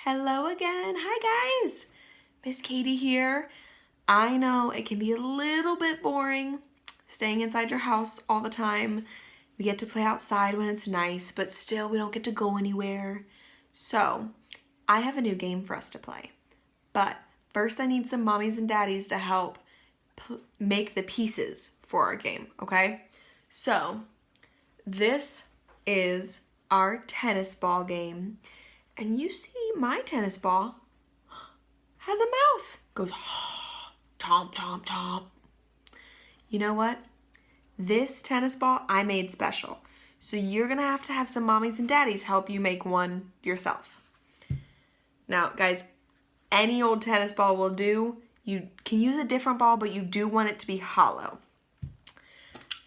Hello again. Hi guys. Miss Katie here. I know it can be a little bit boring staying inside your house all the time. We get to play outside when it's nice, but still we don't get to go anywhere. So I have a new game for us to play. But first I need some mommies and daddies to help make the pieces for our game, okay? So this is our tennis ball game. And you see my tennis ball has a mouth. Goes chomp, chomp, chomp. You know what? This tennis ball I made special. So you're going to have some mommies and daddies help you make one yourself. Now, guys, any old tennis ball will do. You can use a different ball, but you do want it to be hollow.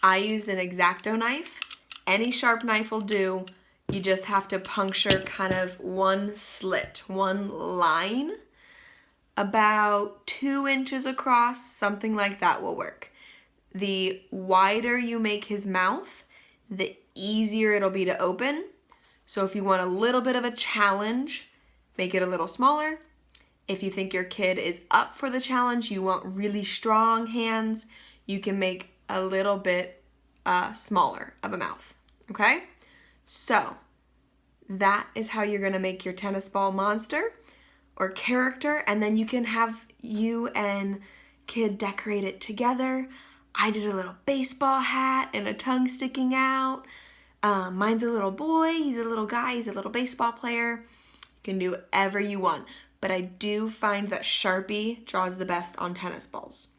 I used an X-Acto knife. Any sharp knife will do. You just have to puncture kind of one slit, one line, about 2 inches across, something like that will work. The wider you make his mouth, the easier it'll be to open. So if you want a little bit of a challenge, make it a little smaller. If you think your kid is up for the challenge, you want really strong hands, you can make a little bit smaller of a mouth, okay? So that is how you're going to make your tennis ball monster or character, and then you can have you and kid decorate it together. I did a little baseball hat and a tongue sticking out. Mine's a little boy, he's a little guy, he's a little baseball player. You can do whatever you want, but I do find that Sharpie draws the best on tennis balls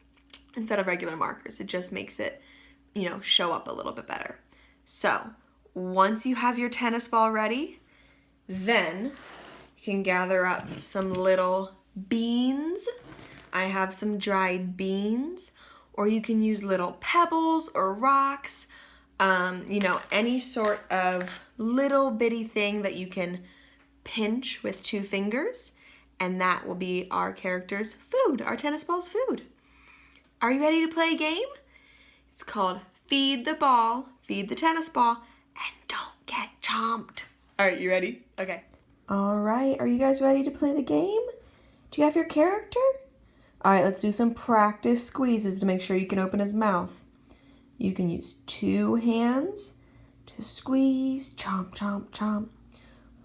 instead of regular markers. It just makes it, show up a little bit better. So once you have your tennis ball ready, then you can gather up some little beans. I have some dried beans, or you can use little pebbles or rocks, any sort of little bitty thing that you can pinch with 2 fingers, and that will be our character's food, our tennis ball's food. Are you ready to play a game? It's called Feed the Ball, Feed the Tennis Ball, and don't get chomped. All right, you ready? Okay. All right, are you guys ready to play the game? Do you have your character? All right, let's do some practice squeezes to make sure you can open his mouth. You can use 2 hands to squeeze, chomp, chomp, chomp.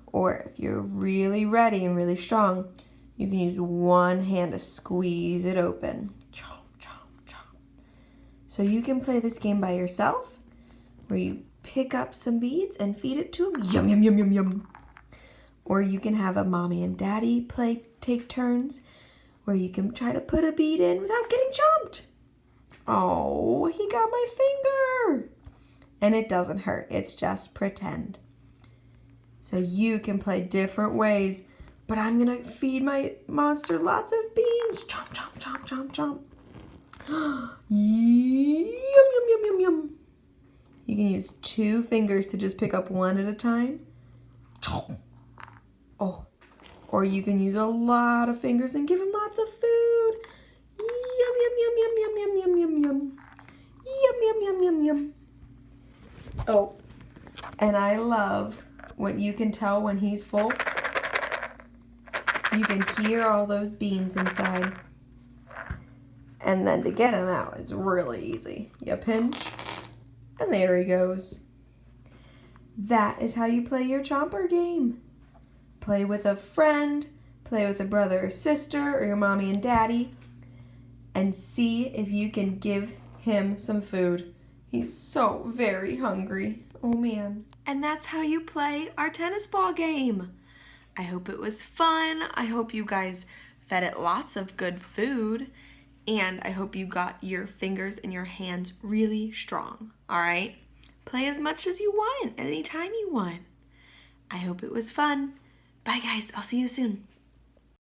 Or if you're really ready and really strong, you can use 1 hand to squeeze it open. Chomp, chomp, chomp. So you can play this game by yourself, where you pick up some beads and feed it to him. Yum, yum, yum, yum, yum. Or you can have a mommy and daddy take turns, where you can try to put a bead in without getting chomped. Oh, he got my finger. And it doesn't hurt, it's just pretend. So you can play different ways, but I'm gonna feed my monster lots of beans. Chomp, chomp, chomp, chomp, chomp. Yum, yum, yum, yum, yum. You can use 2 fingers to just pick up one at a time. Oh, or you can use a lot of fingers and give him lots of food. Yum, yum, yum, yum, yum, yum, yum, yum, yum. Yum, yum, yum, yum, yum. Oh, and I love when you can tell when he's full. You can hear all those beans inside. And then to get him out, it's really easy. You pinch, and there he goes. That is how you play your chomper game. Play with a friend, play with a brother or sister, or your mommy and daddy, and see if you can give him some food. He's so very hungry. Oh man. And that's how you play our tennis ball game. I hope it was fun. I hope you guys fed it lots of good food. And I hope you got your fingers and your hands really strong. All right? Play as much as you want, anytime you want. I hope it was fun. Bye guys, I'll see you soon.